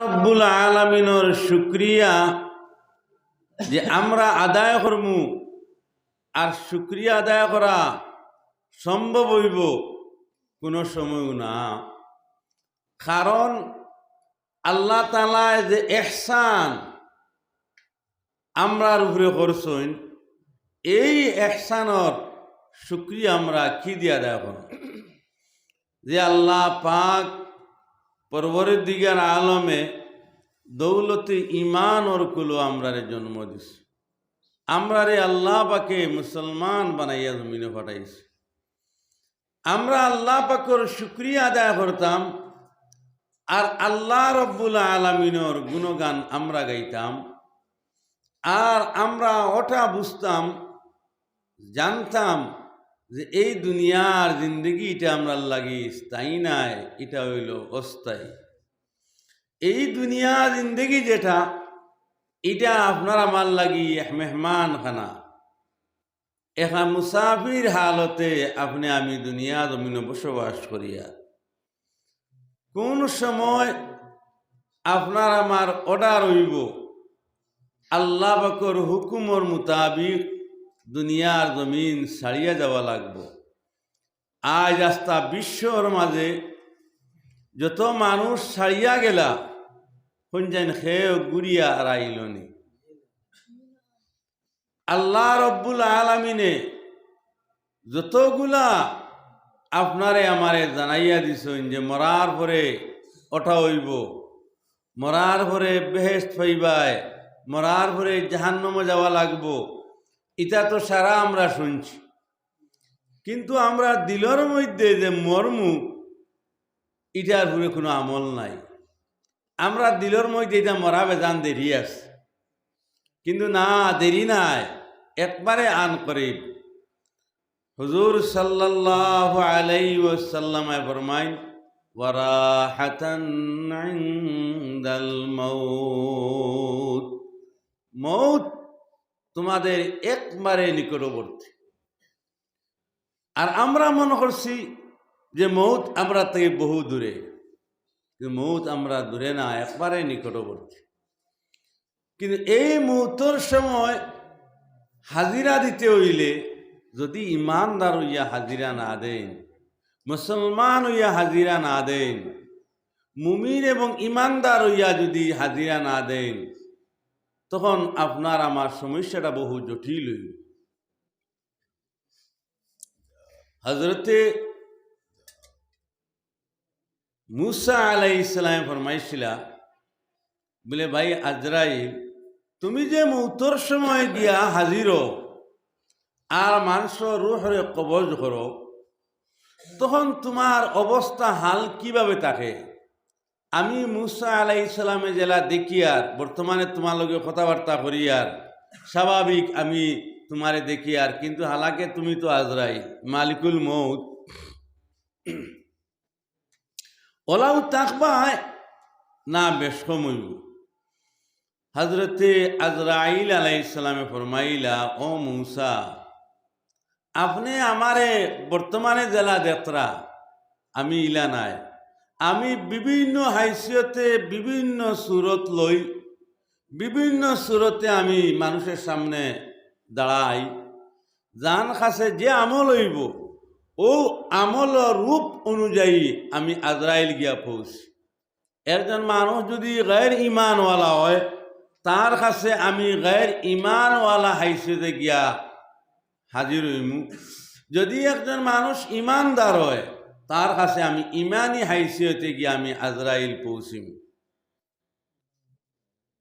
রব্বুল আলামিনের শুকরিয়া যে আমরা আদায় করমু, আর শুকরিয়া আদায় করা সম্ভব হইব কোনো সময় না। কারণ আল্লাহ তাআলা যে ইহসান আমরার উপরে করছেন, এই ইহসানের শুকরিয়া আমরা কি দিয়ে আদায় করব? যে আল্লাহ পাক পরবর্তীকার আলমে দৌলতে ইমান ওর কুলো আমরারে জন্ম দিছে, আমরারে আল্লাহ পাকে মুসলমান বানাইয়া জমিনে পাঠাইছে। আমরা আল্লাহ পাকের শুকরিয়া আদায় করতাম, আর আল্লাহ রব্বুল আলামিনের গুণগান আমরা গাইতাম, আর আমরা ওটা বুঝতাম, জানতাম যে এই দুনিয়ার জিন্দগি এটা আমরা লাগি স্থায়ী নাই, এটা হইল অস্থায়ী। এই দুনিয়া জিন্দগি যেটা, এটা আপনার আমার লাগি এক মেহমান খানা, একা মুসাফির হালতে আপনি আমি দুনিয়া জমিনে বসবাস করিয়া কোন সময় আপনার আমার অর্ডার হইব, আল্লাহ পাকের হুকুমর মোতাবিক দুনিয়ার জমিন ছাড়িয়া যাওয়া লাগবো। আজ আস্তা বিশ্বর মাঝে যত মানুষ ছাড়িয়া গেলা, কোনজান খেয়ে গুড়িয়া আর আইলনি। আল্লাহ রব্বুল আলামিনে যতগুলা আপনারে আমারে জানাইয়া দিছেন যে মরার পরে ওঠা হইব, মরার পরে বেহেশত পাইবায়, মরার পরে জাহান্নামে যাওয়া লাগবো, এটা তো সারা আমরা শুনছি। কিন্তু আমরা দিলের মধ্যে যে মর্মু, এটার উপরে কোনো আমল নাই। আমরা দিলের মধ্যে এটা মরা বেজান দেরি আছে, কিন্তু না, দেরি নাই, একবারে আন করিব। হুজুর সাল্লাল্লাহু আলাইহি ওয়াসাল্লাম ফরমাইন, ওয়ারাহাতান ইনদাল মাউত, মৌত তোমাদের একবারে নিকটবর্তী। আর আমরা মনে করছি যে মৌত আমরা থেকে বহু দূরে, কিন্তু মৌত আমরা দূরে না, একবারে নিকটবর্তী। কিন্তু এই মুহূর্তের সময় হাজিরা দিতে হইলে যদি ইমানদার হইয়া হাজিরা না দেন, মুসলমান হইয়া হাজিরা না দেন, মুমিন এবং ইমানদার হইয়া যদি হাজিরা না দেন, তখন আপনার আমার সমস্যাটা বহু জটিল হইল। হযরতে মুসা আলাইহিস সালাম ফরমাইছিলা, বলে ভাই আজরাইল, তুমি যে মৌতর সময় গিয়া হাজির আর মানুষ রূহরে কবজ করো, তখন তোমার অবস্থা হাল কিভাবে থাকে? আমি মুসা আলাইহিস সালামে জেলা দেখি, আর বর্তমানে তোমার লগে কথাবার্তা করি, আর স্বাভাবিক আমি তোমারে দেখি, আর কিন্তু হালাকে তুমি তো আজরাইল, মালিকুল মৌত। ওলাও তাকবায় না বেশ সময়। হজরতে আজরাইল আলাইহিস সালামে ফরমাইলা, ও মুসা, আপনি আমারে বর্তমানে জেলা দেতরা, আমি ইলা নাই, আমি বিভিন্ন হাইসিয়তে বিভিন্ন সুরত লই, বিভিন্ন সুরতে আমি মানুষের সামনে দাঁড়াই, যান কাছে যে আমল হইব ও আমল রূপ অনুযায়ী আমি আজরাইল গিয়া পৌঁছি। একজন মানুষ যদি গैर ইমানওয়ালা হয়, তার কাছে আমি গैर ইমানওয়ালা হাইসিয়তে গিয়া হাজির হইমু। যদি একজন মানুষ ইমানদার হয়, তার কাছে আমি ইমানি হাইসিয়তে গিয়া আমি আজরাইল পৌঁছিম।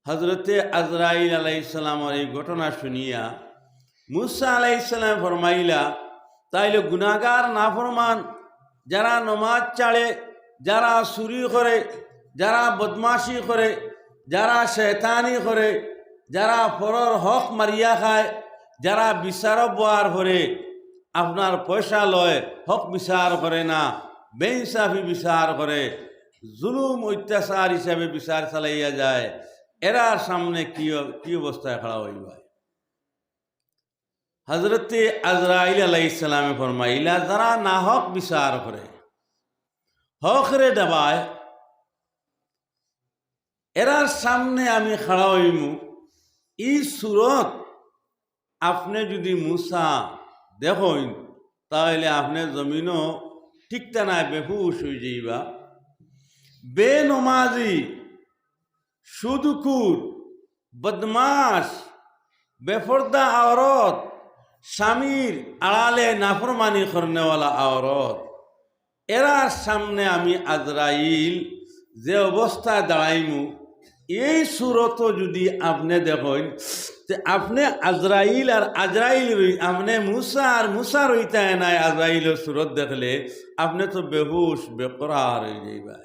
হজরতে আজরাইল আলাইহিস সালামের এই ঘটনা শুনিয়া মুসা আলাইহিস সালাম ফরমাইলা, তাইলে গুনাহগার নাফরমান যারা নমাজ ছাড়ে, যারা চুরি করে, যারা বদমাশি করে, যারা শয়তানি করে, যারা পরর হক মারিয়া খায়, যারা বিচার বোয়ার করে, আপনার পয়সা লয়, হক বিচার করে না, বেইনসাফি বিচার করে, জুলুম অত্যাচার হিসাবে বিচার চালাইয়া যায়, এরা সামনে কি অবস্থায় খাড়া হইবা? হজরতে আজরাইল আলাইহিস সালামে ফরমাইলা, যারা না হক বিচার করে, হকরে দাবায়, এরার সামনে আমি খাড়া হইমু। এই সুরত আপনি যদি মুসা দেখেন তাহলে আপনি জমিনও ঠিকটা নাই বেহুশ হয়ে যাইবা। বেনমাজি, সুদকুর, বদমাস, বেফর্দা আওরত, স্বামীর আড়ালে নাফরমানি করনেওয়ালা আওরত, এরার সামনে আমি আজরাইল যে অবস্থায় দাঁড়াইমু, এই সুরত যদি আপনি দেখেন আপনি আজরাইল আর আজরাইল আপনি মুসা আর মুসা রইতে নাই। আজরাইলের সুরত দেখলে আপনি তো বেহুশ বেকরার হয়ে যাইবা।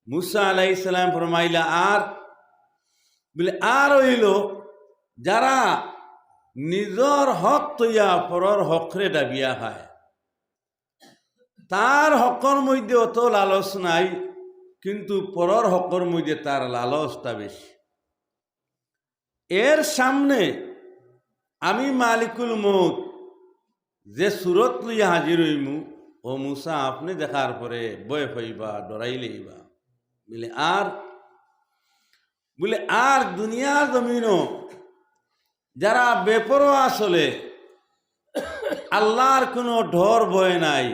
মুসা আলাইহিস সালাম ফরমাইলা আর বলে আর হইল যারা নিজর হক তৈয়া পরর হকরে ডাবিয়া খায়, তার হকর মধ্যে অত লালস নাই, কিন্তু পরর হকর মধ্যে তার লালসটা বেশি। এর সামনে আমি মালিকুল মউত যে সুরত লইয়া হাজির হইমু, ও মুসা আপনি দেখার পরে বয় পাইবা, ডরাই লইবা। বলে আর দুনিয়ার জমিনও যারা বেপরোয়া আসলে আল্লাহর কোনো ডর ভয় নাই,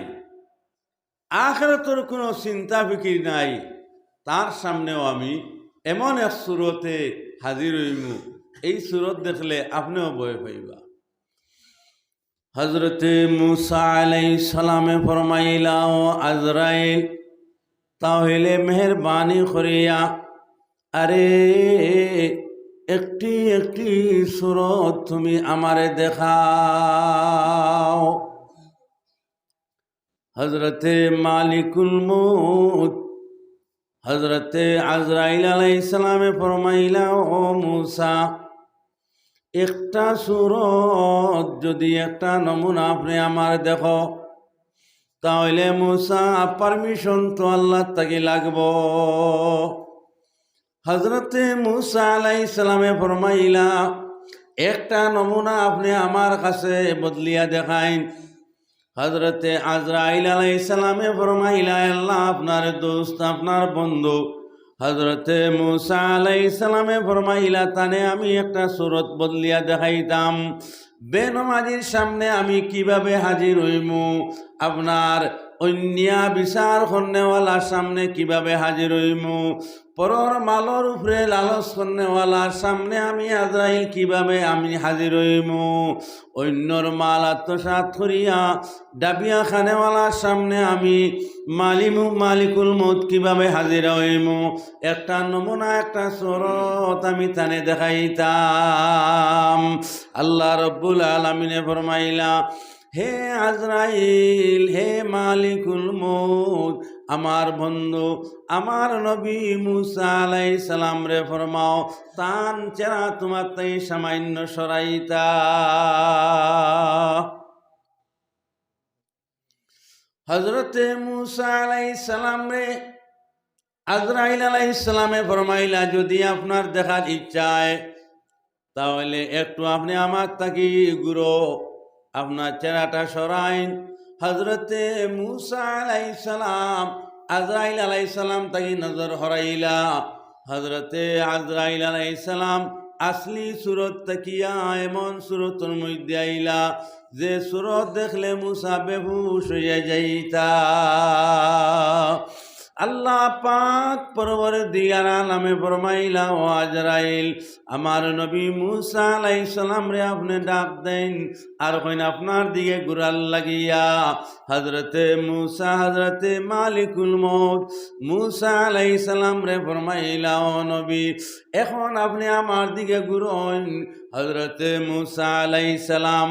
আখিরাতের কোনো চিন্তা ফিকির নাই, তার সামনেও আমি এমন এক সুরতে হাজির হইমু, এই সুরত দেখলে আপনিও ভয় পাইবা। হজরতে মুসা আলাইহিস সালামে ফরমাইলা, ও আজরাইল তাহলে মেহরবানি করিয়া আরে একটি একটি সুরত তুমি আমারে দেখাও। হজরতে মালিকুল মউত হজরতে আজরাইল আলাইহিস সালামে ফরমাইলা, ও মুসা একটা সুরত যদি একটা নমুনা আপনি আমার দেখো, তাহলে মুসা পারমিশন তো আল্লাহ তাকে লাগবো। হজরতে মুসা আলাইহিস সালামে ফরমাইলা, একটা নমুনা আপনি আমার কাছে বদলিয়া দেখাইন। হজরতে আজরাইল আলাইহিস সালামে ফরমাইলা, আল্লাহ আপনার দোস্ত, আপনার বন্ধু। হজরতে মুসা আলাইহিস সালামে ফরমাইলা, তানে আমি একটা সুরত বদলিয়া দেখাইতাম। বেনমাজির সামনে আমি কিভাবে হাজির হইমু, আপনার অন্যা বিচার করনেওয়ালার সামনে কিভাবে হাজির হইমু, পরর মালর উপরে লালস করনেওয়ালার সামনে আমি আজরাইল কিভাবে আমি হাজির হইমু, অন্যর মাল আত্মসাৎ করিয়া ডাবিয়া খানেওয়ালার সামনে আমি মালিকুল মউত কিভাবে হাজির হইমু, একটা নমুনা একটা সুরত আমি তানে দেখাইতাম। আল্লাহ রব্বুল আলামিনে ফরমাইলা, হে আজরাইল, হে মালিকুল মউত, আমার বন্ধু আমার নবী মুসা আলাইহিস সালাম রে ফরমাও তান চেরা তোমার তাই সামান্য সরাইতা। হজরতে মুসা আলাইহিস সালাম রে আজরাইল আলাইহিস সালামে ফরমাইলা, যদি আপনার দেখার ইচ্ছায় তাহলে একটু আপনি আমার তাকি গুরো আপনার চেহারাটা সরাইন। হজরতে মুসা আলাইহিস সালাম আজরাইল আলাইহিস সালাম তাকি নজর হরাইলা। হজরতে আজরাইল আলাইহিস সালাম আসলি সুরত তাকিয়া এমন সুরতর মধ্যে আইলা যে সুরত দেখলে মুসা বেহুশ হইয়া যাইতা। আল্লাহ পাক পরবর্তীকার আলামে ফরমাইলা, ও আজরাইল, আমার নবী মুসা আলাইহিস সালাম রে আপনি ডাক দেন আর কইন আপনার দিকে ঘুরাল লাগিয়া। হযরতে মুসা হযরতে মালিকুল মউত মুসা আলাইহিস সালাম রে ফরমাইলা, ও নবী এখন আপনি আমার দিকে ঘুরুন। হযরতে মুসা আলাইহিস সালাম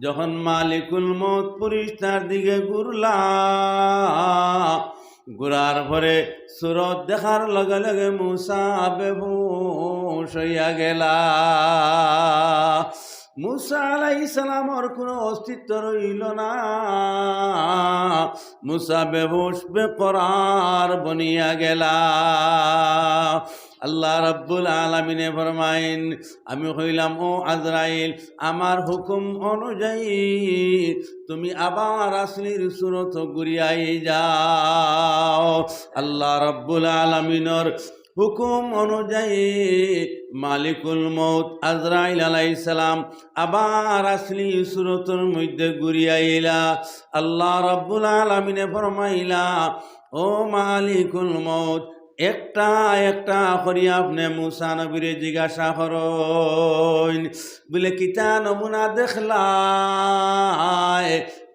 যখন মালিকুল মউত ফেরেশতার দিকে ঘুরলা, ঘুরার পরে সুরত দেখার লগে লগে মুসা বেহুশ হইয়া গেলা। মুসা আলাইহিস সালামর কোনো অস্তিত্ব রইল না। মুসা বেহুশ বেকরার বনিয়া গেলা। আল্লাহ রাব্বুল আলামিনে ফরমাইন, আমি কইলাম, ও আজরাইল, আমার হুকুম অনুযায়ী তুমি আবার আসলির সুরত ঘুরিয়াই যাও। আল্লাহ রাব্বুল আলামিনের হুকুম অনুযায়ী মালিকুল মউত আজরাইল আলাইহিস সালাম আবার আসলি সুরতের মধ্যে ঘুরিয়াইলা। আল্লাহ রাব্বুল আলামিনে ফরমাইলা, ও মালিকুল মউত, একটা একটা করিয়া আপনি মুসা নবীরে জিজ্ঞাসা করুন, বলে কিতা নমুনা দেখলায়,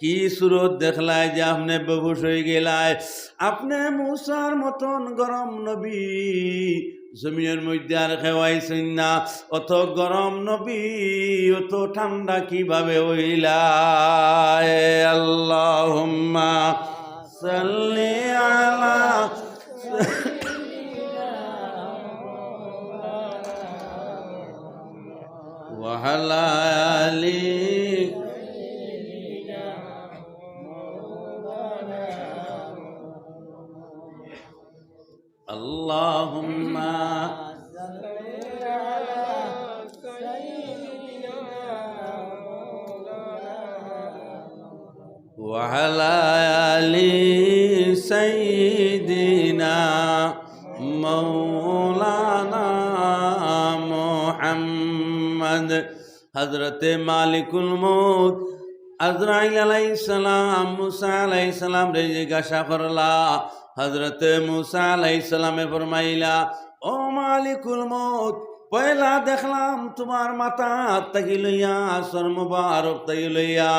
কি সুরত দেখলায় যে আপনি বেহুশ হয়ে গেলায়? আপনি মুসার মতন গরম নবী জমিনের মধ্যে আর খেওয়াইছেন না, অত গরম নবী অত ঠান্ডা কিভাবে হইলায়? আল্লাহুম্মা সাল্লি আলা ওয়া আলা আলি আল্লাহুম্মা ওয়া আলা আলি সাইয়্যিদিনা মাওলানা মুহাম্মদ। হযরতে মালিকুল মউত আজরাইল আলাইহিস সালাম মুসা আলাইহিস সালাম রে জিজ্ঞাসা করলা। হযরতে মুসা আলাইহিস সালামে ফরমাইলা, ও মালিকুল মউত, পয়লা দেখলাম তোমার মাথা তাকি লইয়া সর মুবারক তাকি লইয়া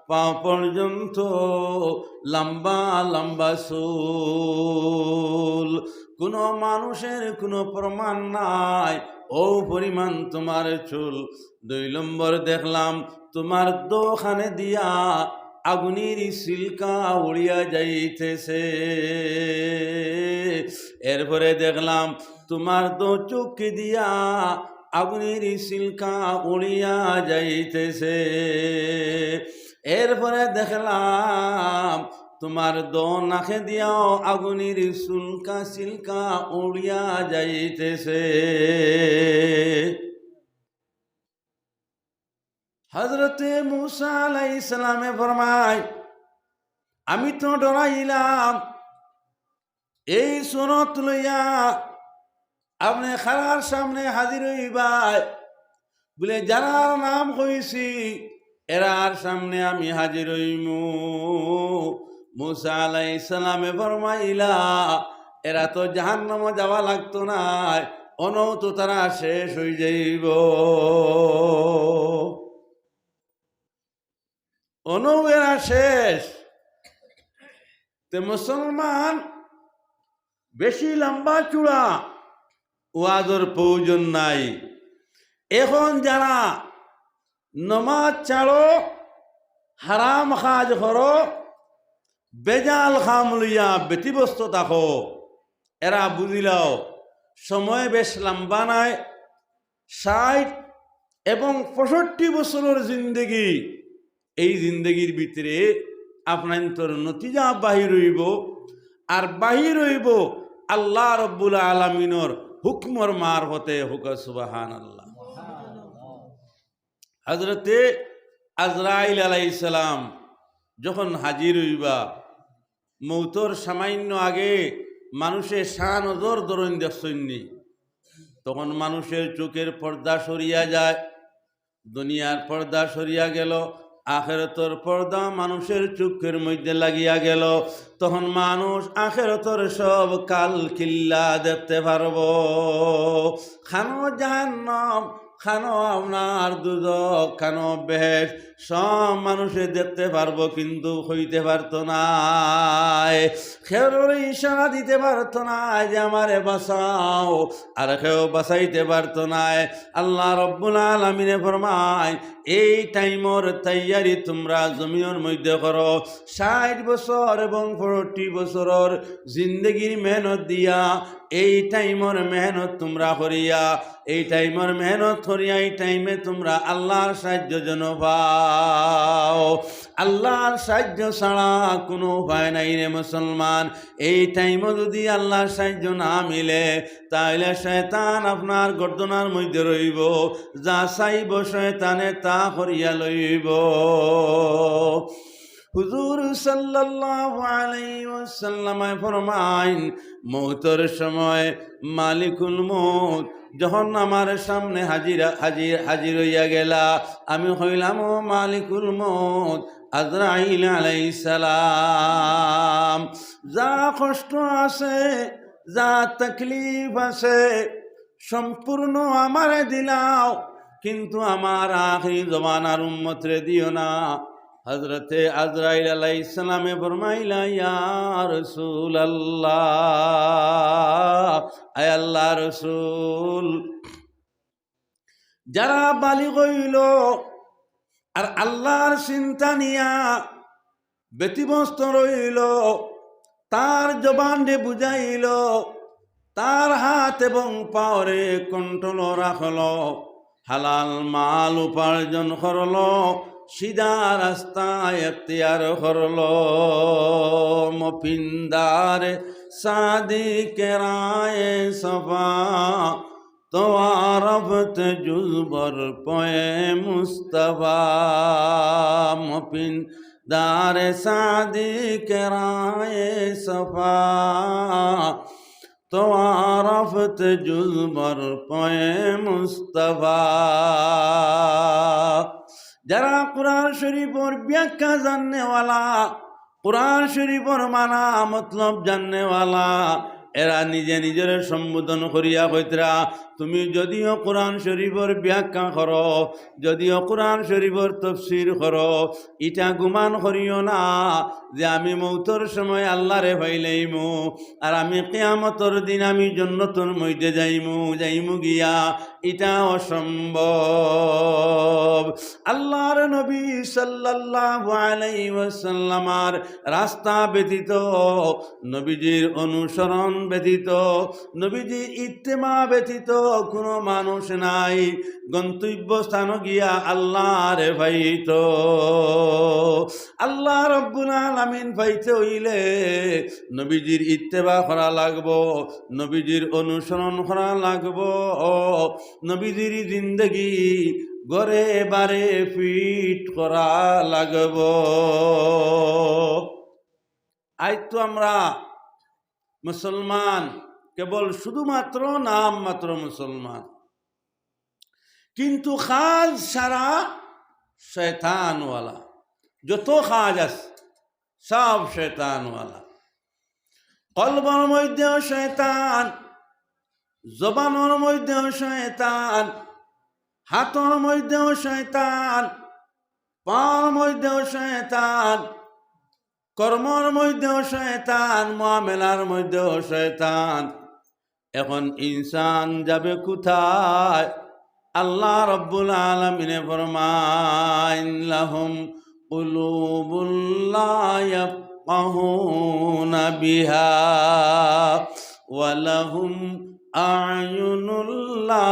পা পর্যন্ত লম্বা লম্বা চুল, কোনো মানুষের কোনো প্রমাণ নাই ও পরিমাণ তোমার চুল। 2 নম্বর দেখলাম তোমার দোখানে দিয়া আগুনের সিলকা উড়িয়া যাইতেছে। এরপরে দেখলাম তোমার দো চোখ দিয়া আগুনের সিলকা উড়িয়া যাইতেছে। এরপরে দেখলাম তোমার দো নাকে দিয়াও আগুনের সিলকা উড়িয়া যাইতেছে। হযরতে মুসা আলাইহিস সালামে ফরমায়, আমি তো ডরাইলাম এই সুরত লইয়া আপনি খারার সামনে হাজির হইবাই, বলে যারার নাম কইছি এরার সামনে আমি হাজির হইমু। মুসা আলাইহিস সালামে ফরমাইলা, এরা তো জাহান্নামে যাওয়া লাগতো না, অনৌ তো তারা শেষ হয়ে যাইব, অনৌ এরা শেষ। তে মুসলমান বেশি লম্বা চূড়া ওয়াজের প্রয়োজন নাই। এখন যারা নমাজ ছাড়ো, হারাম কাজ করো, বেজাল খাম লইয়া ব্যতিব্যস্ত থাকো, এরা বুঝিলাও সময় বেশ লম্বা নাই। 60 এবং 65 বছরের জিন্দগি, এই জিন্দগির ভিতরে আপনার তোর নতিজা বাহির হইব, আর বাহির হইব আল্লাহ রব্বুল আলামিনের হুকমর মারফতে। হুক সুবহানাল্লাহ। হযরতে আজরাইল আলাইহিস সালাম যখন হাজির হইবা, মৌতর সামান্য আগে মানুষের শান নজর ধরন দেখছন্নি, তখন মানুষের চোখের পর্দা সরিয়া যায়, দুনিয়ার পর্দা সরিয়া গেল, আখিরাতের পর্দা মানুষের চোখের মধ্যে লাগিয়া গেল। তখন মানুষ আখিরাতের সব কাল কিল্লা দেখতে পারবো। খানো জাহান্নাম, খানো আপনার দুজক, খানো বেহেশত, সব মানুষে দেখতে পারবো, কিন্তু হইতে পারতো না, কেউর ইশারা দিতে পারতো না যে আমারে বাঁচাও, আর কেউ বাঁচাইতে পারতো না। আল্লাহ রব্বুল আলামিনে ফরমায়, এই টাইমর তৈয়ারি তোমরা জমিনের মধ্যে করো। 60 বছর এবং 40 বছরের জিন্দগির মেহনত দিয়া এই টাইমর মেহনত তোমরা করিয়া, এই টাইমর মেহনত করিয়া এই টাইমে তোমরা আল্লাহর সাহায্য যেন পাও। আল্লাহর সাহায্য ছাড়া কোনো উপায় নাই রে মুসলমান। এই টাইমও যদি আল্লাহর সাহায্য না মিলে, তাহলে শয়তান আপনার গর্দনার মধ্যে রইব, যা চাইব শয়তানে তা করিয়া লইব। হুজুর সাল্লাল্লাহু আলাইহি ওয়াসাল্লাম ফরমাইন মৌতের সময় মালিকুল মৌত যখন আমার সামনে হাজির হইয়া গেলা, আমি হইলাম ও মালিকুল মৌত আজরাইল আলাইহিস সালাম। যা কষ্ট আছে, যা তকলিফ আছে সম্পূর্ণ আমারে দিলাও, কিন্তু আমার আখিরি জমানার উম্মতরে দিও না। হযরতে আজরাইল আলাইহিস সালামে ফরমাইলা, ইয়া রাসূলুল্লাহ, আয় আল্লাহর রাসূল, যারা বালিগ হইল আর আল্লাহর চিন্তা নিয়া ব্যতিব্যস্ত রইল, তার জবান দিয়ে বুঝাইল, তার হাত এবং পাওরে কন্ট্রোল রাখল, হালাল মাল উপার্জন করল, সিধা রাস্তায় এখতিয়ার করল। মফিন্দার সাদিকে রায়ে সফা তো আরফত জুজবর পয়ে মুস্তফা। মফিন্দার সাদিকে রায়ে সফা তো আরফত জুজবর পয়ে মুস্তফা। যারা কুরআন শরীফের ব্যাখ্যা জাননেওয়ালা, কুরআন শরীফের মানা মতলব জাননেওয়ালা, এরা নিজে নিজের সম্বোধন করিয়া কইতরা, তুমি যদিও কোরআন শরীফের ব্যাখ্যা করো, যদিও কোরআন শরীফের তফসির করো, ইটা গুমান করিও না যে আমি মৌতর সময় আল্লাহরে পাইলেইমু আর আমি কিয়ামতর দিন আমি জান্নাতের মধ্যে যাইমু গিয়া, এটা অসম্ভব। আল্লাহর নবী সাল্লাল্লাহু আলাইহি ওয়াসাল্লামের রাস্তা ব্যতীত, নবীজির অনুসরণ ব্যতীত, নবীজির ইত্তেমা ব্যতীত কোনো মানুষ নাই গন্তব্য স্থান গিয়া আল্লাহরে পাইতো। আল্লাহ রাব্বুল আলামিন পাইতে হইলে নবীজির ইত্তেবা করা লাগবো, নবীজির অনুসরণ করা লাগবো, নবীজির জিন্দগি গড়ে বারে ফিট করা লাগবো। আজ তো আমরা মুসলমান, কেবল শুধুমাত্র নাম মাত্র মুসলমান, কিন্তু খাজ সারা শয়তানওয়ালা। যত খাজ আছে সব শয়তানওয়ালা। কলবের মধ্যেও শয়তান, জবানের মধ্যেও শয়তান, হাতের মধ্যেও শয়তান, পার মধ্যেও শয়তান, কর্মর মধ্যেও শয়তান, মুআমেলার মধ্যেও শয়তান। এখন ইনসান যাবে কোথায়? আল্লাহ রাব্বুল আলামিনে ফরমাইন, লাহুম কুলুবুল লা ইয়াফকাহুনা বিহা ওয়া লাহুম আ'য়ুনুল লা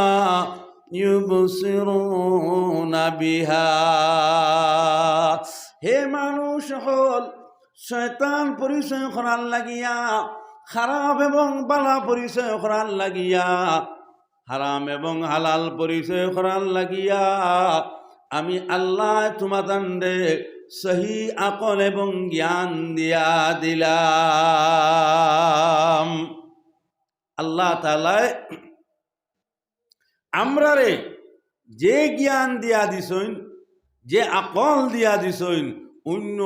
ইউবসিরুনা বিহা। হে মানুষ হল, শয়তান পরিচয় করার লাগিয়া, খারাপ এবং বালা পরিচয় করার লাগিয়া, হারাম এবং হালাল পরিচয় করার লাগিয়া আমি আল্লাহ তোমাদের সহি আকল এবং জ্ঞান দিয়া দিলাম। আল্লাহ তাআলা আমরারে যে জ্ঞান দিয়া দিছইন, যে আকল দিয়া দিছইন, অন্য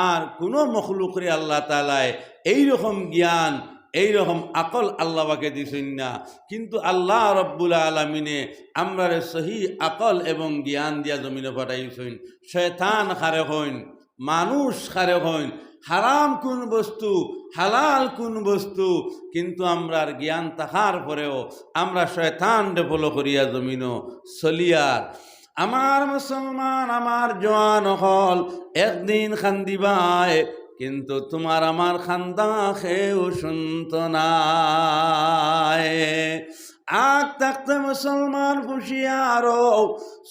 আর কোনো মখলুকরে আল্লাহ তাআলা এইরকম জ্ঞান, এইরকম আকল আল্লাহকে দিছেন না। কিন্তু আল্লাহ রব্বুল আলামিনে আমরারে সহি আকল এবং জ্ঞান দিয়া জমিনে পাঠাইছেন। শয়তান খারে হইন, মানুষ খারে হইন, হারাম কোন বস্তু, হালাল কোন বস্তু, কিন্তু আমরার জ্ঞান তাহার পরেও আমরা শয়তানরে ফলো করিয়া জমিনও চলিয়ার। আমার মুসলমান, আমার জওয়ান হল, একদিন খান্দিবায়, কিন্তু তোমার আমার খান্দা খেয়েও শুনত না। আগ থাকতে মুসলমান হুঁশিয়ারো,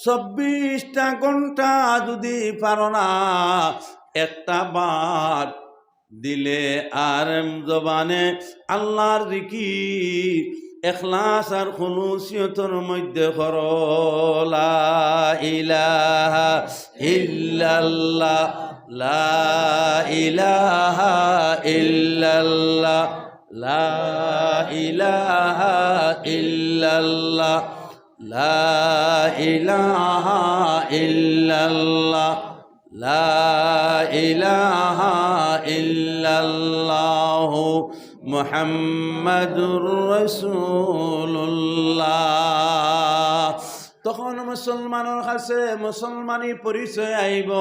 24টা ঘন্টা যদি পারো না একটা বার দিলে আর জবানে আল্লাহর জিকির ইখলাস আর খুলুসিয়তের মধ্যে করো, লা ইলাহা ইল্লাল্লাহ লা ইলাহা ইল্লাল্লাহ লা ইলাহা ইল্লাল্লাহ লা ইলাহা ইল্লাল্লাহ লা ইলাহা ইল্লাল্লাহ মুহাম্মাদুর রাসূলুল্লাহ। তখন মুসলমানের কাছে মুসলমানি পরিচয় আইব,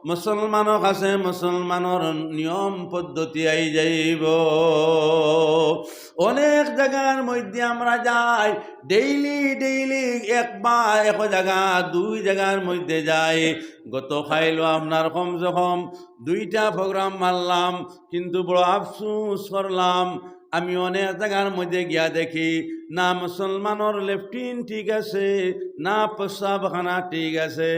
মুসলমানের কাছে মুসলমানের নিয়ম পদ্ধতি আই যাইব। অনেক জায়গার মধ্যে আমরা যাই, ডেইলি একবার এক জায়গা দুই জায়গার মধ্যে যাই। গত খাইলো আপনার কমসে কম 2টা প্রোগ্রাম মারলাম, কিন্তু বড় আফসোস করলাম আমি অনেক জায়গার মধ্যে গিয়া দেখি না মুসলমানের লেফটিন ঠিক আছে, না প্রস্রাবখানা ঠিক আছে।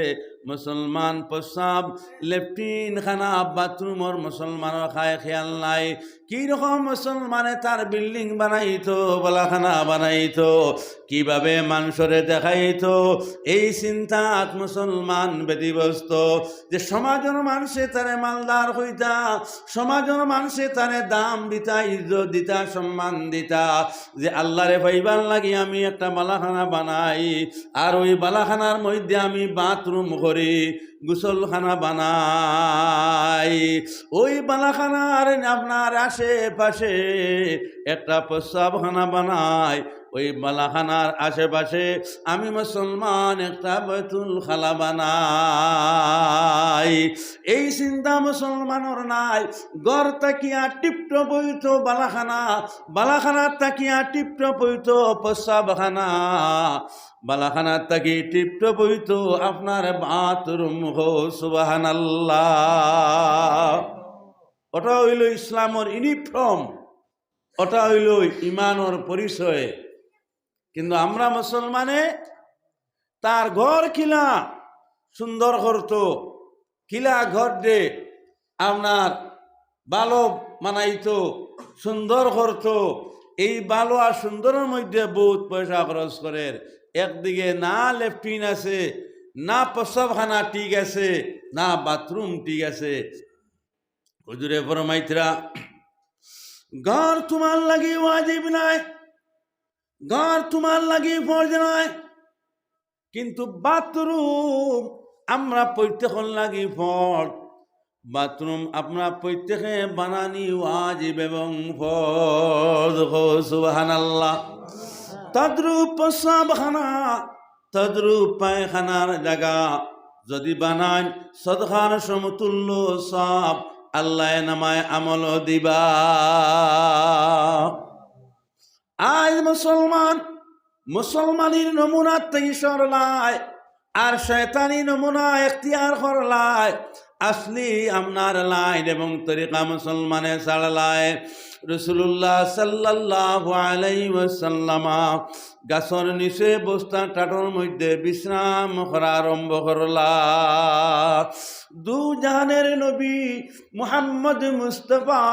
মুসলমান প্রস্রাব লেফটিন খানা বাথরুমর মুসলমানের খায় খেয়াল নাই। কীরকম মুসলমানে তার বিল্ডিং বানাইতো, বলাখানা বানাইতো, কিভাবে মানুষরে দেখাইতো, এই চিন্তাত মুসলমান ব্যতিব্যস্ত। যে সমাজের মানুষে তারে মালদার হইতা, সমাজের মানুষে তারে দাম দিতা, ইজ্জত দিতা, সম্মান দিতা। যে আল্লাহরে পাইবার লাগি আমি একটা বালাখানা বানাই, আর ওই বালাখানার মধ্যে আমি বাথরুম করি, গোসলখানা বানাই। ওই বালাখানার আপনার আশেপাশে একটা প্রস্রাবখানা বানাই, ওই বালাখানার আশেপাশে আমি মুসলমান একটা বাইতুল খালা বানাই। এই চিন্তা মুসলমানের নাই। গড় তাকিয়া টিপ্ট বইত বালাখানা, বালাখানার তাকিয়া টিপ্ট বইত প্রস্রাবখানা, বালাখানার তাকি টিপ্ট বইত আপনার বাথরুম। হো সুবহানাল্লাহ। ওটা হইল ইসলামের ইউনিফর্ম, ওটা হইল ইমানের পরিচয়। কিন্তু আমরা মুসলমানে তার ঘর কিলা সুন্দর করত, কিলা ঘর দে আপনার ভালো মানাইতো, সুন্দর করত। এই ভালো আর সুন্দরের মধ্যে বহুত পয়সা খরচ করে। একদিকে না লেফটিন আছে, না প্রস্রাবখানা ঠিক আছে, না বাথরুম ঠিক আছে। হুজুরে ফরমাইতরা ঘর তোমার লাগি ওয়াজিব নাই, ঘর তোমার লাগি ফরজ নয়, কিন্তু বাথরুম আমরা প্রত্যেকের লাগি ফরজ। বাথরুম আপনার প্রত্যেকে বানানি ওয়াজিব এবং ফরজ। সুবহানাল্লাহ। তদ্রূপ প্রস্রাবখানা, তদ্রূপ পায়খানার জায়গা যদি বানান সদকার সমতুল্য সব আল্লাহ নামায় আমল দিবা। আজ মুসলমান মুসলমানের নমুনা থেকে সরলায়, আর শয়তানি নমুনা এখতিয়ার করলায়। আসলি আপনার লাইন এবং তরিকা মুসলমানে ছাড়লায়। রাসূলুল্লাহ সাল্লাল্লাহু আলাইহি ওয়াসাল্লাম গাছর নিচে বস্তা টাটোর মধ্যে বিশ্রাম করা আরম্ভ করলা। দু জাহানের নবী মুহাম্মদ মুস্তাফা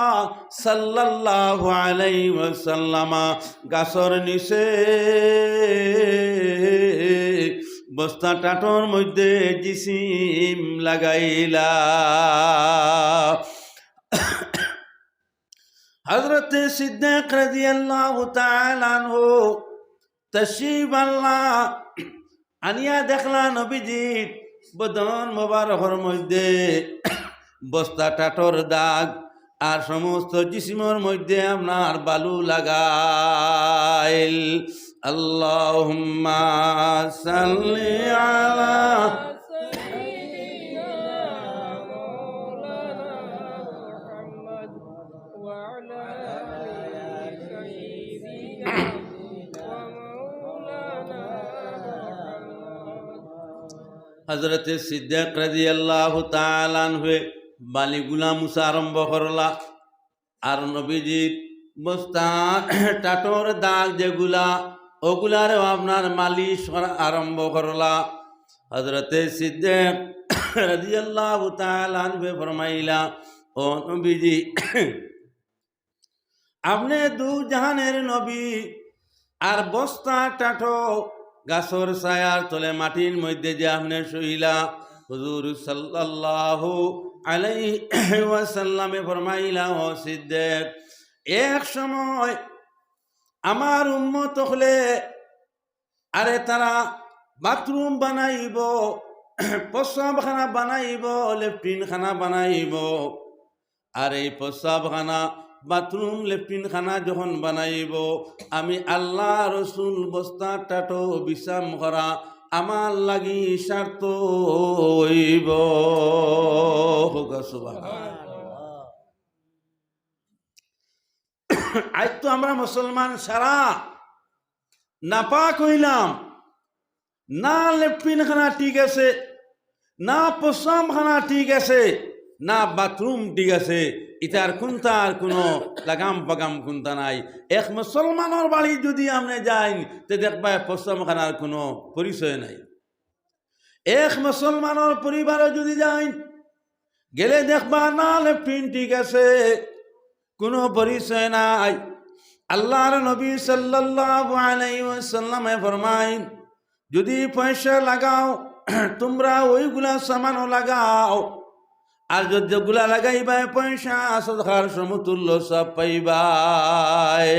সাল্লাল্লাহু আলাইহি ওয়াসাল্লাম গাছর নিচে বস্তা টাটোর মধ্যে জিসিম লাগাইলা। হযরত সিদ্দিক রাদিয়াল্লাহু তাআলা আনহু তশরিফ আল্লাহ আনিয়া দেখলা নবীজি বদন মোবারকের মধ্যে বস্তা টাটোর দাগ আর সমস্ত জিসিমের মধ্যে আপনার বালু লাগাইল। আল্লাহুম্মা সাল্লি আলা হযরত সিদ্দিক রাদিয়াল্লাহু তাআলা আনহু বালিগুলা মুছা আরম্ভ করলা। আর নবীজির বস্তা টাটোর দাগ যেগুলা ওগুলারও আপনার মালিশ করা আরম্ভ করলা। হযরত সিদ্দিক রাদিয়াল্লাহু তাআলা আনহু ফরমাইলা, ও নবীজি আপনি দু জাহানের নবী, আর বস্তা টাটো গাছর ছায়ার তলে মাটির মধ্যে যে আপনি শুইলা, হুজুর সাল্লাল্লাহু আলাইহি ওয়াসাল্লামে ফরমাইলা ও সিদ্দিক, এক সময় আমার উম্মত হলে আরে তারা বাথরুম বানাইব, প্রস্রাবখানা বানাইব, লেট্রিন খানা বানাইব। আর এই প্রস্রাবখানা, বাথরুম, লেট্রিন খানা যখন বানাইব, আমি আল্লাহ রসুল বস্তা টাটো বিশ্রাম করা আমার লাগি স্বার্থ হইব। আজ তো আমরা মুসলমান সারা নাপাক হইলাম, না লেট্রিন খানা ঠিক আছে, না প্রস্রাবখানা ঠিক আছে, না বাথরুম ঠিক আছে। ইতার কোনটার কোনো লাগাম পাগাম কোনটা নাই। এক মুসলমানের বাড়ি যদি আমরা যাই তো দেখবা প্রস্রাবখানার কোনো পরিচয় নাই। এক মুসলমানের পরিবারে যদি যাই গেলে দেখবা না লেট্রিন ঠিক আছে, কোনো পরিচয় নাই। আল্লাহর নবী সাল্লাল্লাহু আলাইহি ওয়াসাল্লামে ফরমাইন, যদি পয়সা লাগাও তোমরা ওইগুলা সামানও লাগাও, আর যেগুলা লাগাইবা পয়সা সদকার সমতুল্য সব পাইবাই।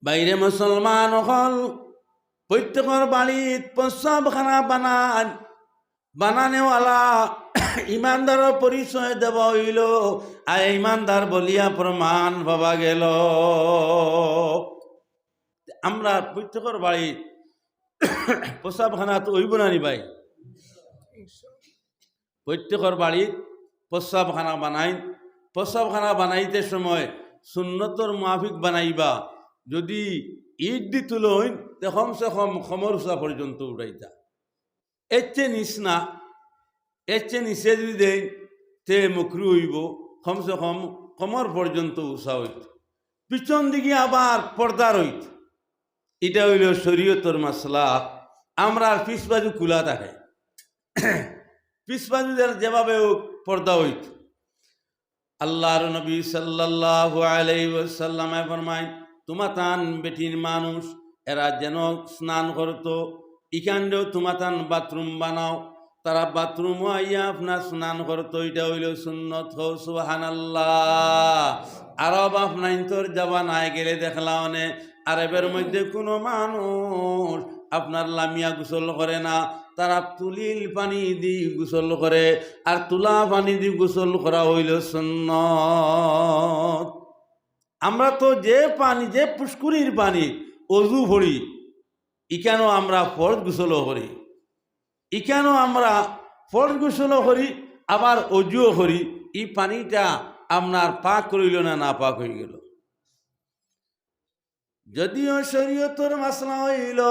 বাইরে মুসলমান হল প্রত্যেকের বাড়িত প্রস্রাবখানা বানানেওয়ালা ইমানদারের পরিচয় দেব হইল, আর ইমানদার বলিয়া প্রমাণ পাওয়া গেল। আমরা প্রত্যেকের বাড়িত প্রস্রাবখানা তো হইব না নি ভাই? প্রত্যেকের বাড়িত প্রস্রাবখানা বানাই। প্রস্রাবখানা বানাইতে সময় সুন্নতর মাফিক বানাইবা। যদি ইট দি তুলইন তে কমসে কম খমরসা পর্যন্ত উঠাইতা। এর চেয়ে নিস না, এর চেয়ে নিচে যদি দেন তে মুখরু হইব। কমসে কম কমর পর্যন্ত উষা হইত। পিছন দিকে আবার পর্দা রইত। এটা হইল শরীয়তর মাসলা। আমরা পিছ বাজু খোলা থাকে, পিছ বাজু যেভাবে পর্দা হইত। আল্লাহর নবী সাল্লাল্লাহু আলাইহি ওয়াসাল্লামে ফরমায়, তোমাতান বেটির মানুষ এরা যেন স্নান করতো, ইখানটাও তোমাতান বাথরুম বানাও। তারা বাথরুমও আইয়া আপনার স্নান করতো। এটা হইল সুন্নত। হো সুবহানাল্লাহ। আরব আপনার যাবা নাই গেলে দেখলাম অনেক আরবের মধ্যে কোনো মানুষ আপনার লামিয়া গোসল করে না, তারা তুলিল পানি দি গোসল করে। আর তুলা পানি দি গোসল করা হইল সুন্নত। আমরা তো যে পানি, যে পুষ্করির পানি অজু ভরি, ইখানেও আমরা ফরজ গোসলও করি, ইখানেও আমরা ফরজ গোসলও করি, আবার অজুও করি। এই পানিটা আপনার পাক করিল না, না পাক হয়ে গেল। যদিও শরীয়তর মাসলা হইল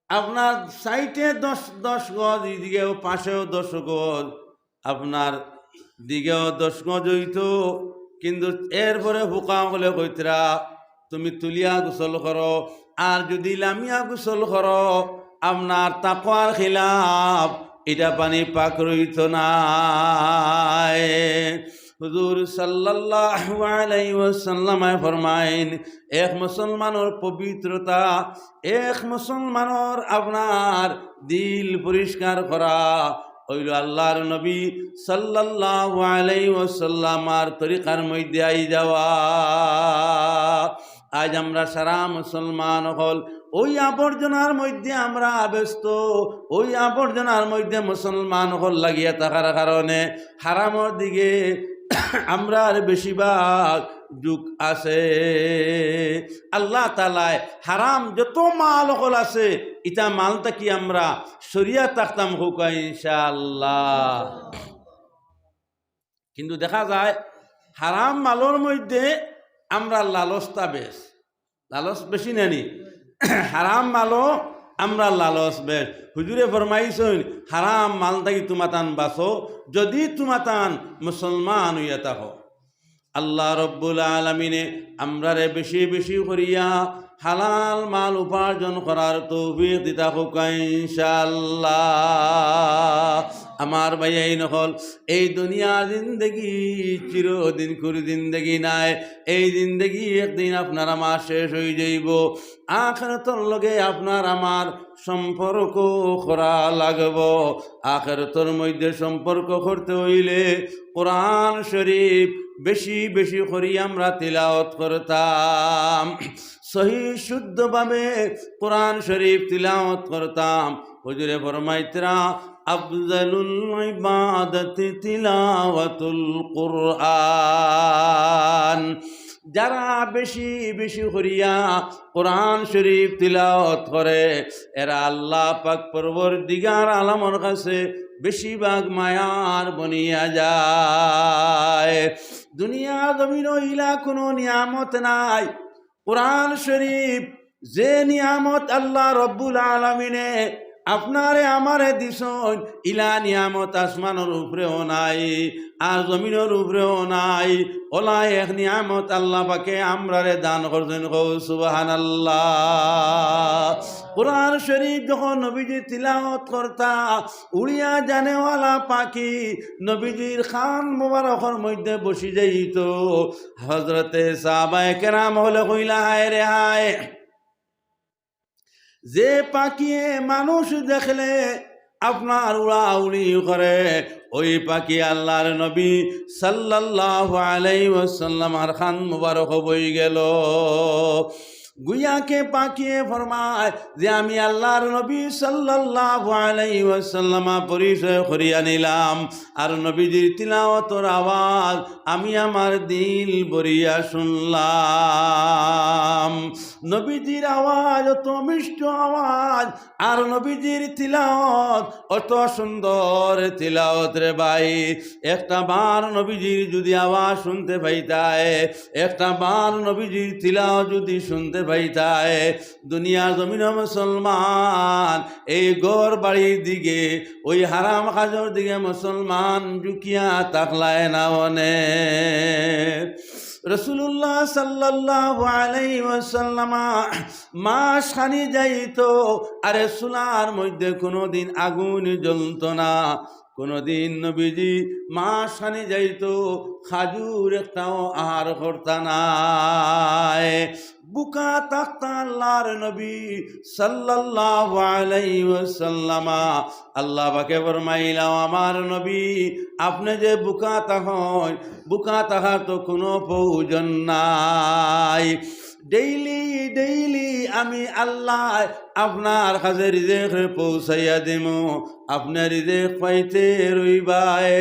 আপনার সাইটে 10 গজ, দিকেও পাশেও 10 গজ, আপনার দিকেও 10 গজ হইত। কিন্তু এরপরে হুকা হলে কইতরা তুমি তুলিয়া গোসল করো, আর যদি লামিয়া গোসল করো আপনার তাকওয়ার খিলাফ, এটা পানি পাক রইত না। হুজুর সাল্লাল্লাহু আলাইহি ওয়াসাল্লাম ফরমাইন, এক মুসলমানের পবিত্রতা, এক মুসলমানের আপনার দিল পরিষ্কার করা হইল আল্লাহর নবী সাল্লাল্লাহু আলাইহি ওয়াসাল্লামার তরিকার মধ্যে আই যাওয়া। আজ আমরা সারা মুসলমান হল ওই আবর্জনার মধ্যে আমরা ব্যস্ত। ওই আবর্জনার মধ্যে মুসলমান হল লাগিয়া থাকার কারণে হারামের দিকে আমরা বেশিরভাগ যুগ আছে। আল্লাহ তাআলা হারাম যত মাল হল আছে, ইটা মালটা কি আমরা শরিয়া থাকতাম হোক ইনশাআল্লাহ। কিন্তু দেখা যায় হারাম মালের মধ্যে আমরা লালসটা বেশ, লালস বেশি নেনি। হারাম মালও আমরা লালস বেশ। হুজুরে ফরমাইছেন হারাম মাল থাকি তোমাতান বাঁচো যদি তোমাতান মুসলমান হইয়া থাকো। আল্লাহ রব্বুল আলামিনে আমরারে বেশি বেশি করিয়া হালাল মাল উপার্জন করার তৌফিক দিতা হোক ইনশাআল্লাহ। আমার ভাই এই নহল এই দুনিয়ার জিন্দগি চিরদিন করে জিন্দগি নাই। এই জিন্দগি একদিন আপনার আমার শেষ হয়ে যাইব। আখিরাতের লগে আপনার আমার সম্পর্ক করা লাগব। আখিরাতের মধ্যে সম্পর্ক করতে হইলে কোরআন শরীফ বেশি বেশি করি আমরা তিলাওয়াত করতাম, সহি শুদ্ধভাবে কোরআন শরীফ তিলাওয়াত করতাম। হুজুরে ফরমাইতরা আফজালুল ইবাদাতি তিলাওয়াতুল কুরআন। যারা বেশি বেশি করিয়া কোরআন শরীফ তিলাওয়াত করে এরা আল্লাহ পাক পরবর্তীকার আলমের কাছে বেশিরভাগ মায়ার বনিয়া যায়। দুনিয়া জমিন ইলা কোনো নিয়ামত নাই। কোরআন শরীফ যে নিয়ামত আল্লাহ রব্বুল আলামিনে আপনারে আমারে দিছন, ইলা নিয়ামত আসমানের উপরেও নাই আর জমিনের উপরেও নাই। ওলা এক নিয়ামত আল্লাহ পাকে আমরারে দান করছেন। সুবহানাল্লাহ। কোরআন শরীফ যখন নবীজি তিলাওয়াত করতা উড়িয়া জানেওয়ালা পাখি নবীজির খান মুবারকের মধ্যে বসি যাইত। হযরতে সাহাবায়ে কেরাম হলে কইলা হায় রে হায়, যে পাখিয়ে মানুষ দেখলে আপনার উড়া উড়ি করে ওই পাখি আল্লাহর নবী সাল্লাল্লাহু আলাইহি ওয়াসাল্লাম আর খান মুবারক বই গেল। গুয়াকে পাখিয়ে ফরমায় যে আমি আল্লাহর নবী সাল্লাল্লাহু আলাইহি ওয়াসাল্লাম পরিচয় করিয়া নিলাম আর নবীজির তিলাওয়াতের আওয়াজ আমি আমার দিল ভরিয়া শুনলাম। নবীজির আওয়াজ অত মিষ্ট আওয়াজ আর নবীজির তিলাওয়াত অত সুন্দর তিলাওয়াত রে ভাই। একটা বার নবীজির যদি আওয়াজ শুনতে পাইতায়, একটা বার নবীজির তিলাওয়াত যদি শুনতে পাইতায়, দুনিয়ার জমিন মুসলমান এই গড় বাড়ির দিকে ওই হারাম কাজর দিকে মুসলমান ঝুঁকিয়া তাকলায় না অনেক। রসুল্লাহ সাল্লাল্লাহু আলাইহি ওয়াসাল্লাম মাস খানি যাইতো আরে চুলার মধ্যে কোনোদিন আগুন জ্বলত না। কোনোদিন নবীজি মাস খানি যাইতো খাজুর একটাও আহার করতা নাই। বুকা তাকতা আল্লাহর নবী সাল্লাল্লাহু আলাইহি ওয়াসাল্লাম। আল্লাহ পাকে ফরমাইলা আমার নবী আপনি যে বুকা তাহন, বুকা তাহার তো কোনো প্রয়োজন নাই। ডেইলি ডেইলি আমি আল্লাহ আপনার কাছে রিজেক পৌঁছাইয়া দিমু, আপনার রিজেক পাইতে রইবাই।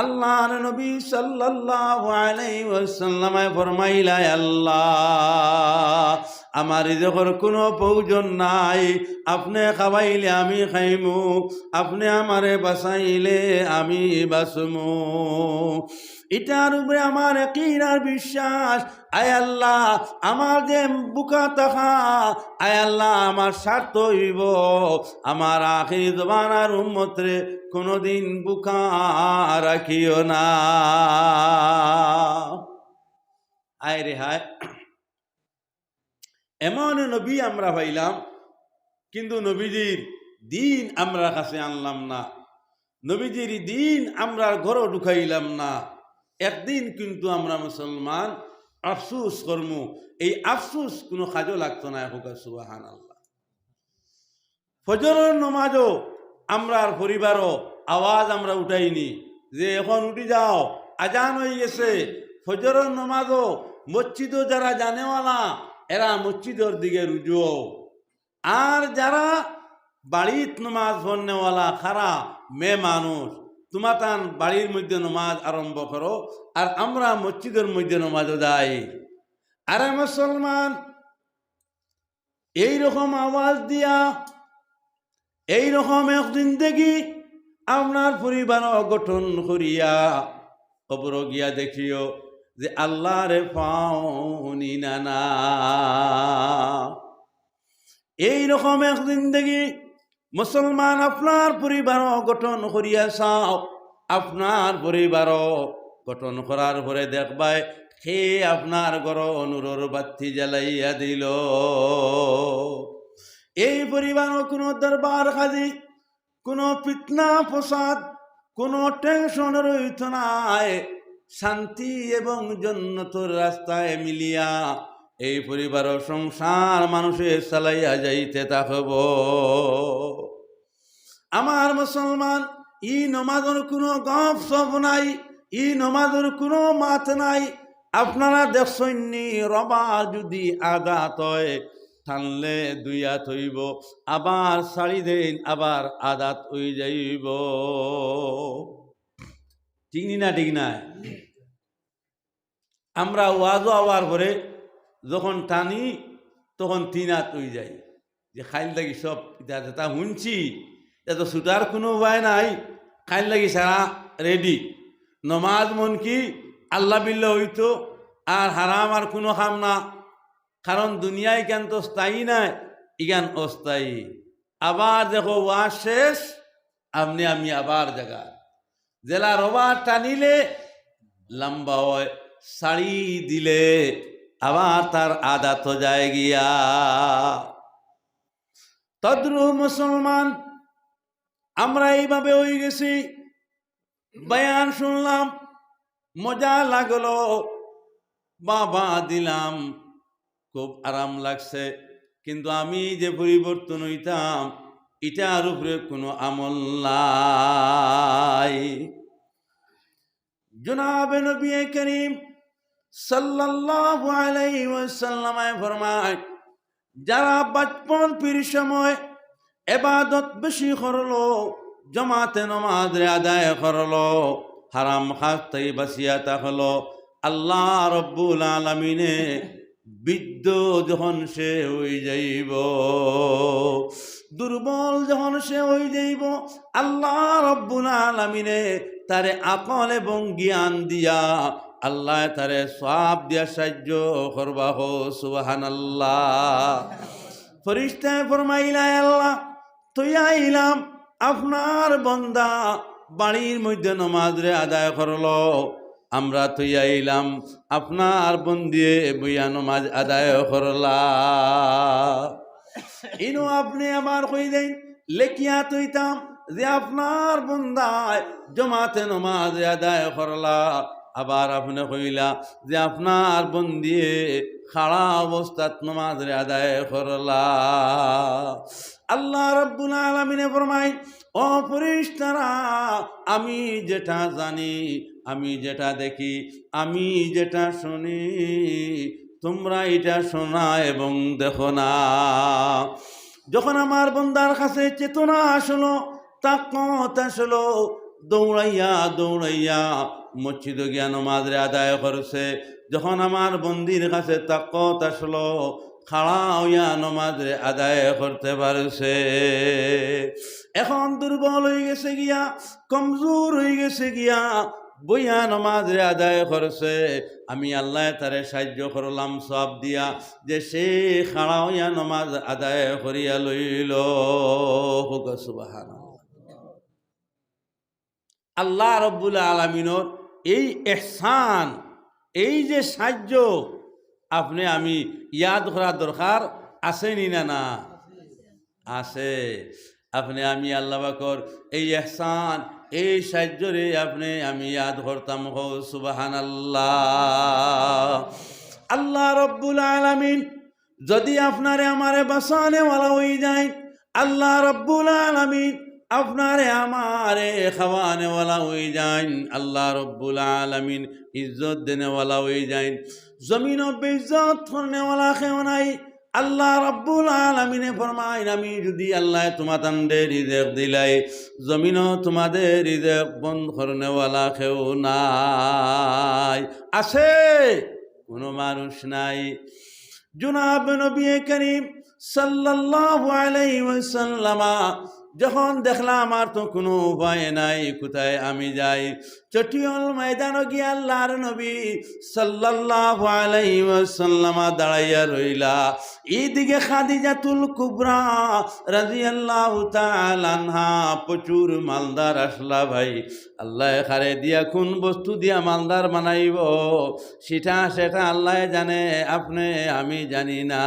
আল্লাহর নবী সাল্লাল্লাহু আলাইহি ওয়াসাল্লাম ফরমাইলা আল্লাহ আমার রিজেকের কোনো প্রয়োজন নাই, আপনি খাওয়াইলে আমি খাইমু, আপনি আমারে বাঁচাইলে আমি বাঁচমু। এটার উপরে আমার ইয়াকিন আর বিশ্বাস। আয় আল্লাহ আমার যে বুকা তাহা, আয় আল্লাহ আমার স্বার্থ হইব আমার আখিরি জমানার উম্মতরে কোনোদিন বুকা রাখিও না। আয় রে হায়, এমন নবী আমরা পাইলাম কিন্তু নবীজির দিন আমরা কাছে আনলাম না, নবীজির দিন আমরা ঘর ঢুকাইলাম না। একদিন কিন্তু আমরা মুসলমান আফসুস কর্ম, এই আফসুস কোনো কাজও লাগতো না। হোক সুবহানাল্লাহ। ফজরের নমাজও আমরা পরিবারও আওয়াজ আমরা উঠাইনি যে এখন উঠি যাও আজান হয়ে গেছে। ফজরের নমাজও মসজিদও যারা জানেওয়ালা এরা মসজিদের দিকে রুজু, আর যারা বাড়িত নমাজ পড়নেওয়ালা খারা মেয়ে মানুষ তোমার তান বাড়ির মধ্যে নমাজ আরম্ভ করো আর আমরা মসজিদের মধ্যে নমাজও যাই। আরে মুসলমান এইরকম আওয়াজ দিয়া এইরকম একদিন দেখি আপনার পরিবার গঠন করিয়া কবর গিয়া দেখিও যে আল্লাহরে পাওনি না। এইরকম একদিন দেখি মুসলমান আপনার পরিবার গঠন করিয়া চাও, আপনার পরিবার গঠন করার পরে দেখবায় সে আপনার ঘর অনুরোর বাতি জ্বালাইয়া দিল। এই পরিবারও কোনো দরবার খাজি, কোনো ফিতনা ফসাদ, কোনো টেনশন রইত নাই, শান্তি এবং জন্নতর রাস্তায় মিলিয়া এই পরিবার সংসার মানুষের চালাইয়া যাইতে থাকব। আমার মুসলমান, ই নমাজের কোনো গপ সপ নাই, ই নমাজের কোনো মাত নাই। আপনারা দেখছেননি রবা যদি আঘাত হয় টানলে দুই হাত হইব, আবার ছাড়ি দেন আবার আদাত হয়ে যাইব। ঠিক না ঠিক না? আমরা ওয়াজও আওয়ার পরে যখন টানি তখন 3 হাত হয়ে যায়, যে খাইল লাগি সব তা শুনছি, এত ছুটার কোনো উপায় নাই, খাইল লাগি সারা রেডি। নমাজ মন কি আল্লাহ বিল্লাহ হইতো, আর হারাম আর কোনো খাম না, কারণ দুনিয়ায় জ্ঞান তো স্থায়ী নাই, ইজ্ঞান অস্থায়ী। আবার দেখো ওয়াজ শেষ, আপনি আমি আবার জায়গা জেলা রবার টানিলে লম্বা হয়, শাড়ি দিলে আবার তার আদাত যায় গিয়া। তদ্রু মুসলমান, আমরা এইভাবে হয়ে গেছি। বয়ান শুনলাম, মজা লাগলো, বাবা দিলাম, খুব আরাম লাগছে, কিন্তু আমি যে পরিবর্তন হইতাম এটার উপরে কোনো আমল নাই। জনাবে নবী করিম সাল্লাল্লাহু আলাইহি ওয়াসাল্লাম ফরমায়, যারা বচপন পীর সময় ইবাদত বেশি করলো, জামাতে নামাজ আদায় করলো, হারাম খাস্তাই বাসিয়া থাকলো, আল্লাহ রব্বুল আলামিনে বৃদ্ধ যখন সে হয়ে যাইব, দুর্বল যখন সে হয়ে যাইব, আল্লাহ রব্বুল আলামিনে তারে আকল এবং জ্ঞান দিয়া আল্লাহ তারে সওয়াব দিয়া সাহায্য করবা। হো সুবহানাল্লাহ। ফেরেশতায় ফরমাইলা, আল্লাহ তুই আইলাম আপনার বান্দা বাড়ির মধ্যে নামাজ আদায় করলো, আমরা তুই আইলাম আপনার বন্দিয়ে বইয়া নামাজ আদায় করলা, ইনো আপনি আমার কই দেন লেখিয়া তুইতাম যে আপনার বন্দায় জমাতে নামাজ আদায় করলা, আবার আপনি কইলা যে আপনার বন্দিয়ে খাড়া অবস্থাত নামাজ আদায় করলা। আল্লাহ রাব্বুল আলামিনে ফরমায়, ও ফেরেশতারা, আমি যেটা জানি, আমি যেটা দেখি, আমি যেটা শুনি, তোমরা এটা শোনা এবং দেখো না। যখন আমার বন্দার কাছে চেতনা আসলো, তাকত আসলো, দৌড়াইয়া দৌড়াইয়া মসজিদ গিয়া নামাজ আদায় করছে। যখন আমার বন্দির কাছে তাকত আসলো, খাড়া হইয়া নামাজ আদায় করতে পারছে। এখন দুর্বল হয়ে গেছে গিয়া, কমজোর হয়ে গেছে গিয়া, বইয়া নামাজ আদায় করছে, আমি আল্লাহ তারে সাহায্য করলাম সব দিয়া, যে সে খাড়া হইয়া নামাজ আদায় করিয়া লইল। সুবহানাল্লাহ। আল্লাহ রব্বুল আলামিনের এই ইহসান, এই যে সাহায্য, আপনি আমি ইয়াদ করা দরকার আছে নি না? না আছে। আপনি আমি আল্লাহ পাকের এই ইহসান, এই সাহায্যরে আপনি আমি ইয়াদ করতাম। হো সুবহানাল্লাহ। আল্লাহ রব্বুল আলামিন যদি আপনারে আমারে বাঁচানে ওয়ালা হয়ে যায়, আল্লাহ রব্বুল আলামিন আপনারে আমারে খাওয়ানে ওয়ালা হয়ে যায়, আল্লাহ রব্বুল আলামিন ইজ্জত দেনে ওয়ালা হয়ে যায়, জমিন বেইজ্জত করনে ওয়ালা কেউ নাই। আল্লাহ রব্বুল আলামিনে ফরমায়, আমি যদি আল্লাহ তোমাদের রিজেক দিলাই, জমিনও তোমাদের রিজেক বন্ধ করনে ওয়ালা কেউ নাই। আছে? কোনো মানুষ নাই। জনাব নবী করিম সাল্লাল্লাহু আলাইহি ওয়াসাল্লাম যখন দেখলাম আমার তো কোনো উপায় নাই, কোথায় আমি যাই? চটিয়ল ময়দানে গিয়া আল্লাহর নবী সাল্লাল্লাহু আলাইহি ওয়াসাল্লাম দাঁড়াইয়া রইলা। এইদিকে খাদিজাতুল কুবরা রাদিয়াল্লাহু তাআলা আনহা প্রচুর মালদার আসলা। ভাই, আল্লাহ খারে দিয়া কোন বস্তু দিয়া মালদার বানাইব সেটা আল্লাহ জানে, আপনি আমি জানি না।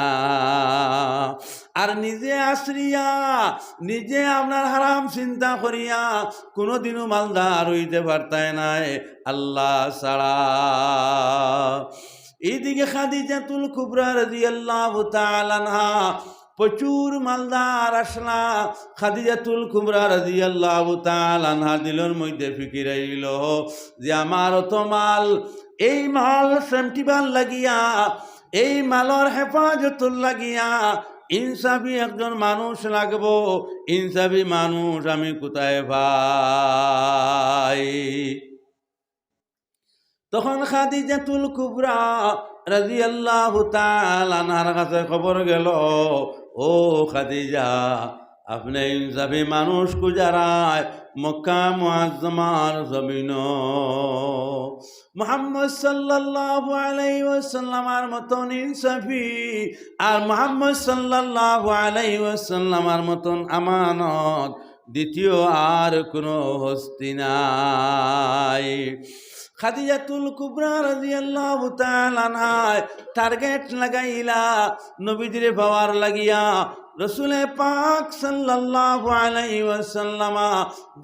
আর নিজে আশ্রিয়া, নিজে আপনার হারাম চিন্তা করিয়া কোনোদিনও মালদার হইতে পারতায় নাই আল্লাহ ছাড়া। এইদিকে খাদিজাতুল কুবরা রাদিয়াল্লাহু তাআলা আনহা প্রচুর মালদার আসলা। খাদিজাতুল কুবরা রাদিয়াল্লাহু তাআলা আনহা দিলের মধ্যে ফিকির আইল যে আমার তো মাল, এই মাল সেমটিবার লাগিয়া, এই মালর হেফাজতুল লাগিয়া ইনসাফি একজন মানুষ লাগবো। ইনসাফি মানুষ আমি কোথায় ভাই? তখন খাদিজাতুল কুবরা রাদিয়াল্লাহু তাআলা আনহার কাছে খবর গেল, ও খাদিজা, আপনি ইনসাফি মানুষ কুজারায় মক্কা মুআজ্জামার জমিন মুহাম্মদ সাল্লাল্লাহু আলাইহি ওয়াসাল্লামের মতন ইনসাফি আর মুহাম্মদ সাল্লাল্লাহু আলাইহি ওয়াসাল্লামের মতন আমানত দ্বিতীয় আর কোনো হস্তি নাই। খাদিজাতুল কুবরা রাদিয়াল্লাহু তাআলা আনহা টার্গেট লাগাইলা নবীজিরে পাওয়ার লাগিয়া। রসুলে পাক সাল্লাল্লাহু আলাইহি ওয়াসাল্লাম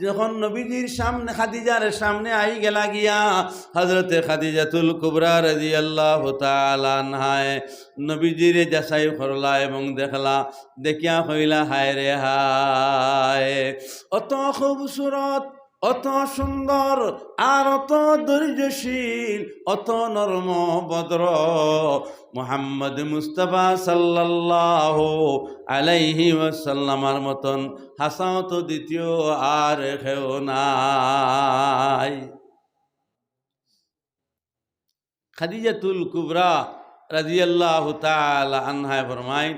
যখন নবীজির সামনে, খাদিজার সামনে আই গেলা গিয়া, হযরতে খাদিজাতুল কুবরা রাদিয়াল্লাহু তাআলা আনহা নবীজিরে যাচাই করলা এবং দেখলা, দেখিয়া কইলা, হায় রে হায়, অত খুবসুরত, অত সুন্দর আর অত ধৈর্যশীল, অত নরম ভদ্র মুহাম্মদ মুস্তাফা সাল্লাল্লাহু আলাইহি ওয়াসাল্লামের মতন হাসাও তো দ্বিতীয় আর কেউ নাই। খাদিজাতুল কুবরা রাদিয়াল্লাহু তাআলা আনহা ফরমায়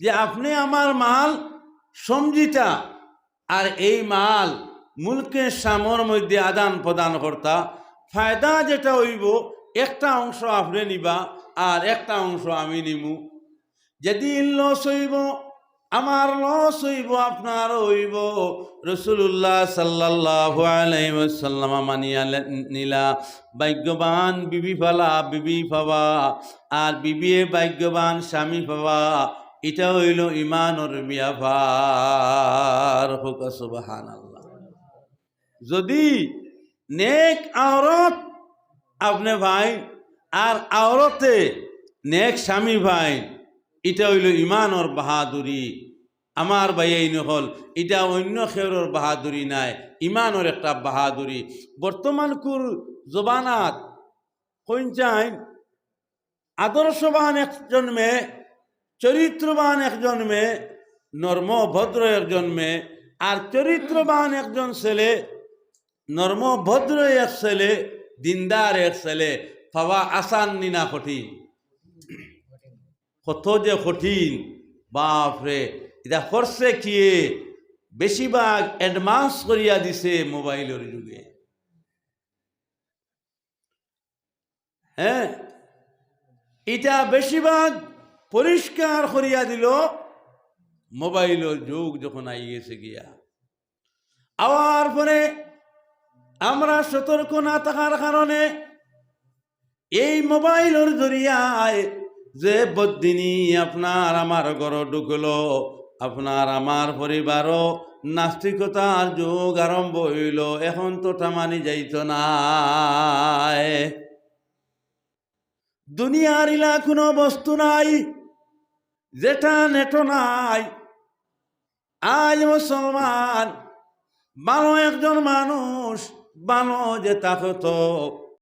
যে আপনি আমার মাল সমজিতা, আর এই মাল মুলকে শামর মধ্যে আদান প্রদান করতা, ফায়দা যেটা হইব একটা অংশ আপনি নিবা আর একটা অংশ আমি নিমু। যেদিন লস হইব আমার, লস হইব আপনার হইব। রাসূলুল্লাহ সাল্লাল্লাহু আলাইহি ওয়াসাল্লাম মানিয়া নিলা। ভাগ্যবান বিবি ফালা বিবি পাবা, আর বিবিয়ে ভাগ্যবান স্বামী পাবা। এটা হইল ইমানর ব্যাপার। হোক সুবহানাল্লাহ। যদি নেক আওরত আপনি ভাই আর আওরতে নেক স্বামী ভাই, এটা হইল ইমানর বাহাদুরি। আমার ভাই এই নহল, এটা অন্য খেরর বাহাদুরি নাই, ইমানর একটা বাহাদুরি। বর্তমান কুর জবানাত কইন আদর্শবান একজন মেয়ে, চরিত্রবান একজন মেয়ে, নর্ম ভদ্র একজন মেয়ে, আর চরিত্রবান একজন ছেলে, নর্ম ভদ্র এক ছেলে, দিনদার এক ছেলে পাওয়া আসান নিনা কঠিন। কত যে কঠিন, বাপরে। এটা করছে কি, বেশিরভাগ অ্যাডভান্স করিয়া দিছে মোবাইলের যুগে। হ্যাঁ, এটা বেশিরভাগ পরিষ্কার করিয়া দিল মোবাইলের যুগ যখন আই গেছে গিয়া। আওয়ার পরে আমরা সতর্ক না থাকার কারণে এই মোবাইলের জরিয়ায় যে বদিনী আপনার আমার ঘর ঢুকলো, আপনার আমার পরিবারও নাস্তিকতার যুগ আরম্ভ হইল। এখন তো টামানি যাইত না। দুনিয়ার ইলা কোনো বস্তু নাই যেটা নেটো নাই। আজ মুসলমান ভালো একজন মানুষ, ভালো যে থাকতো